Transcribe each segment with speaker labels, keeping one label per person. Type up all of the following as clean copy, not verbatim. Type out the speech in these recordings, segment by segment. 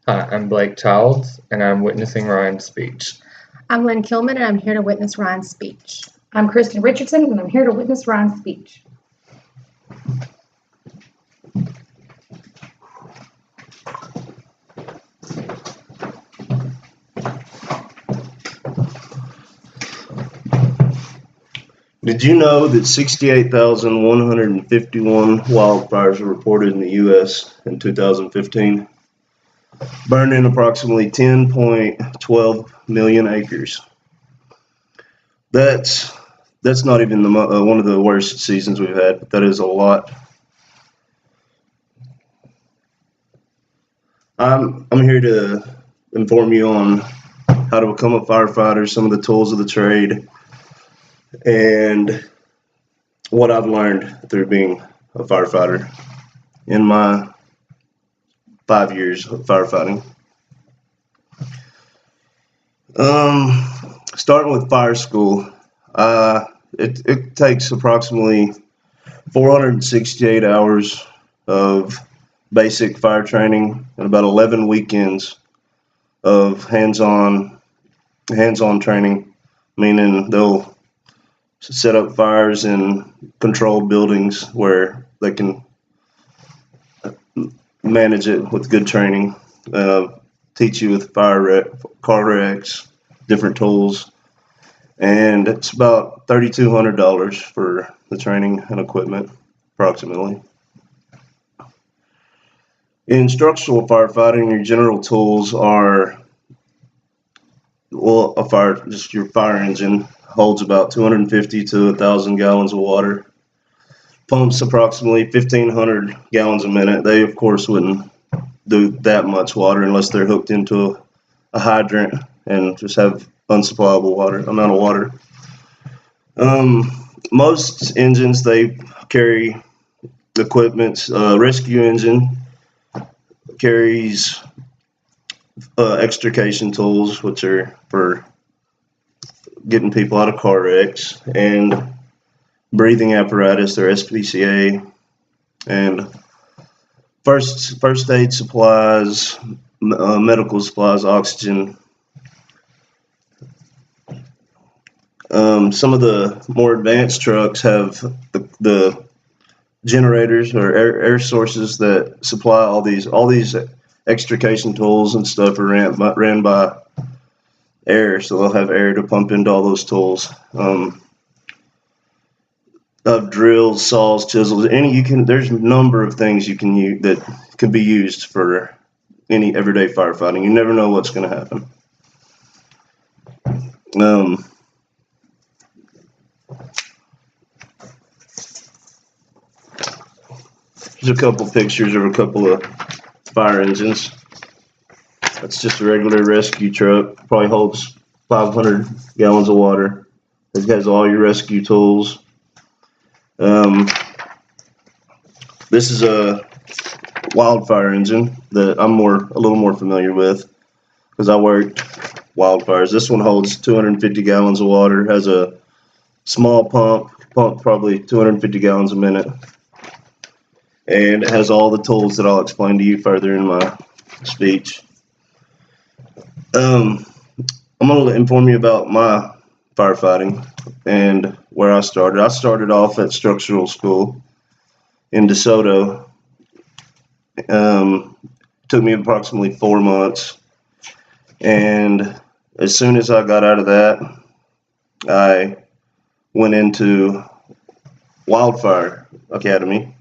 Speaker 1: Hi, I'm Blake Childs, and I'm witnessing Ryan's speech.
Speaker 2: I'm Lynn Kilman, and I'm here to witness Ryan's speech.
Speaker 3: I'm Kristen Richardson, and I'm here to witness Ryan's speech.
Speaker 4: Did you know that 68,151 wildfires were reported in the U.S. in 2015, burning approximately 10.12 million acres? That's not even one of the worst seasons we've had, but that is a lot. I'm here to inform you on how to become a firefighter, some of the tools of the trade, and what I've learned through being a firefighter in my 5 years of firefighting. Starting with fire school, it takes approximately 468 hours of basic fire training and about 11 weekends of hands-on training, meaning they'll set up fires in controlled buildings where they can manage it with good training, teach you with car wrecks, different tools, and it's about $3,200 for the training and equipment, approximately. In structural firefighting, your general tools are, well, just your fire engine holds about 250 to 1,000 gallons of water. Pumps approximately 1,500 gallons a minute. They, of course, wouldn't do that much water unless they're hooked into a hydrant and just have unsupplyable amount of water. Most engines, they carry equipment. Rescue engine carries extrication tools, which are for getting people out of car wrecks, and breathing apparatus, their SPCA, and first aid supplies, medical supplies, oxygen. Some of the more advanced trucks have the generators or air sources that supply all these extrication tools and stuff are ran by air, so they'll have air to pump into all those tools. Of drills, saws, chisels, there's a number of things you can use that can be used for any everyday firefighting. You never know what's going to happen. Here's a couple pictures of a couple of fire engines. That's just a regular rescue truck. Probably holds 500 gallons of water. It has all your rescue tools. This is a wildfire engine that I'm a little more familiar with because I worked wildfires. This one holds 250 gallons of water. Has a small pump probably 250 gallons a minute, and it has all the tools that I'll explain to you further in my speech. I'm going to inform you about my firefighting and where I started. I started off at structural school in DeSoto. Took me approximately 4 months, and as soon as I got out of that, I went into Wildfire Academy,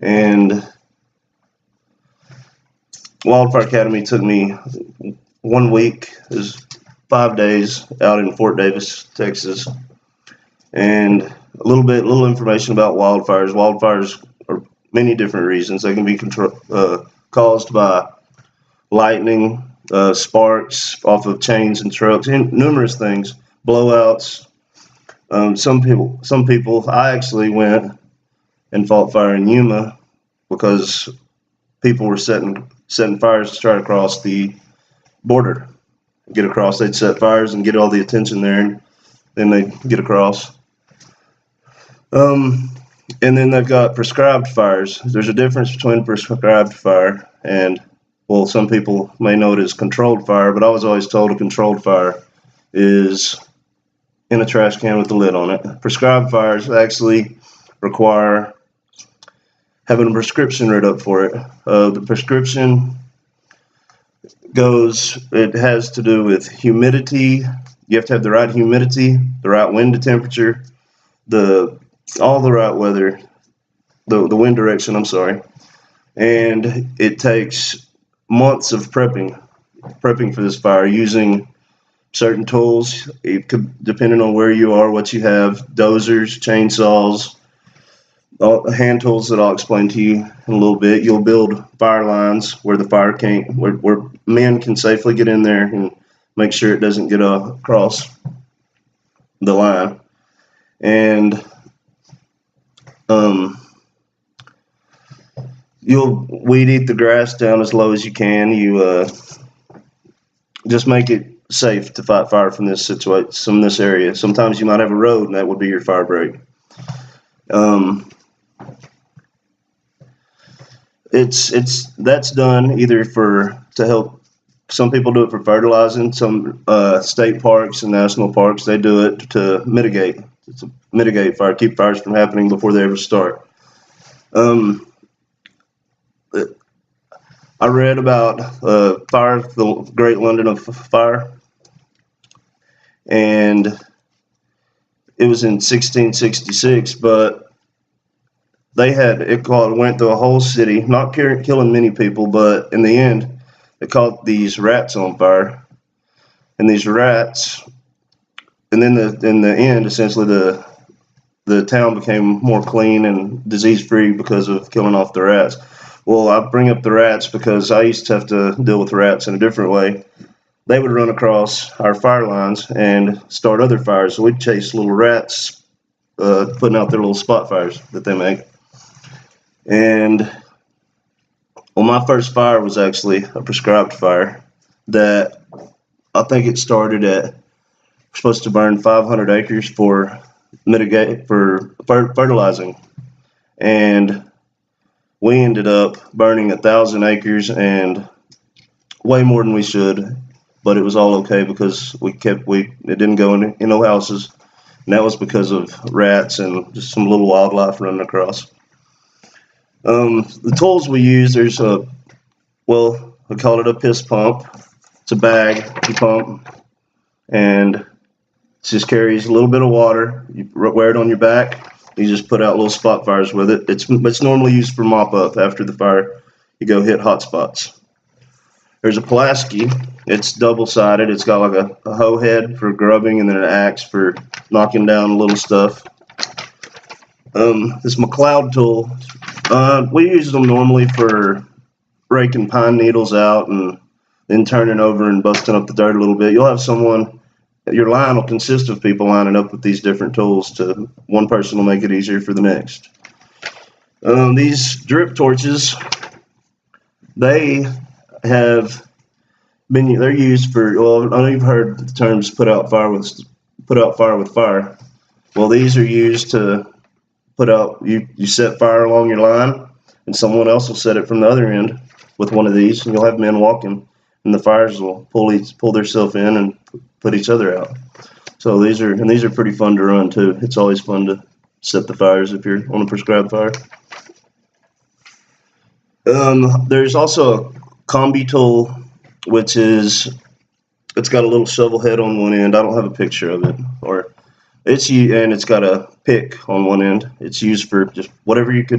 Speaker 4: and Wildfire Academy took me 1 week. It was 5 days out in Fort Davis, Texas, and a little information about wildfires. Wildfires are many different reasons. They can be caused by lightning, sparks off of chains and trucks, and numerous things, blowouts. Some people. I actually went and fought fire in Yuma because people were setting fires to try to cross the border, get across. They'd set fires and get all the attention there, and then they'd get across. And then they've got prescribed fires. There's a difference between prescribed fire and well, some people may know it as controlled fire, but I was always told a controlled fire is in a trash can with the lid on it. Prescribed fires actually require having a prescription read up for it. The prescription it has to do with humidity. You have to have the right humidity, the right wind temperature, all the right weather, the wind direction, I'm sorry. And it takes months of prepping for this fire using certain tools. It could, depending on where you are, what you have, dozers, chainsaws, hand tools that I'll explain to you in a little bit. You'll build fire lines where the fire can't, where men can safely get in there and make sure it doesn't get across the line. And you'll weed eat the grass down as low as you can. You just make it safe to fight fire from this situation, from this area. Sometimes you might have a road, and that would be your fire break. That's done either to help. Some people do it for fertilizing. Some state parks and national parks, they do it to mitigate fire, keep fires from happening before they ever start. I read about fire, the Great London Fire, and it was in 1666, but it went through a whole city, not killing many people, but in the end, they caught these rats on fire, and these rats, and then in the end, essentially the town became more clean and disease-free because of killing off the rats. Well, I bring up the rats because I used to have to deal with rats in a different way. They would run across our fire lines and start other fires. So we'd chase little rats, putting out their little spot fires that they make. And well, my first fire was actually a prescribed fire that I think it started we're supposed to burn 500 acres for fertilizing. And we ended up burning 1,000 acres and way more than we should, but it was all okay because it didn't go in no houses, and that was because of rats and just some little wildlife running across. The tools we use, we call it a piss pump. It's a bag you pump, and it just carries a little bit of water. You wear it on your back. You just put out little spot fires with it. It's normally used for mop up after the fire. You go hit hot spots. There's a Pulaski. It's double-sided. It's got like a hoe head for grubbing and then an axe for knocking down little stuff. This McLeod tool, we use them normally for raking pine needles out and then turning over and busting up the dirt a little bit. You'll have your line will consist of people lining up with these different tools. One person will make it easier for the next. These drip torches, they're used for, well, I know you've heard the terms put out fire with fire. Well, these are used to put out, you set fire along your line, and someone else will set it from the other end with one of these, and you'll have men walking, and the fires will pull themselves in and put each other out. So these are pretty fun to run too. It's always fun to set the fires if you're on a prescribed fire. There's also a combi tool, which it's got a little shovel head on one end. I don't have a picture of it, and it's got a pick on one end. It's used for just whatever it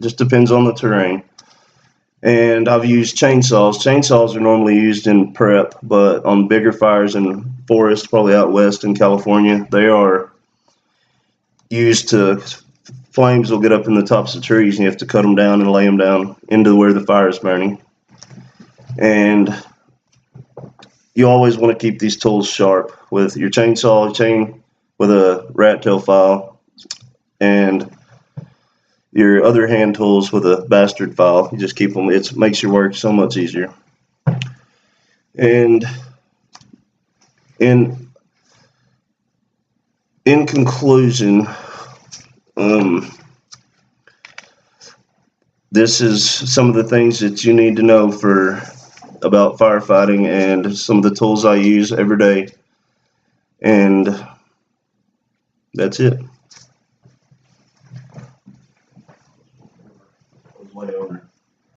Speaker 4: just depends on the terrain. And I've used chainsaws. Chainsaws are normally used in prep, but on bigger fires in forest, probably out west in California, they are used flames will get up in the tops of trees, and you have to cut them down and lay them down into where the fire is burning. And you always want to keep these tools sharp with your chain with a rat tail file, and your other hand tools with a bastard file. You just keep them. It makes your work so much easier. And in conclusion, this is some of the things that you need to know for about firefighting and some of the tools I use every day. And that's it. Way over.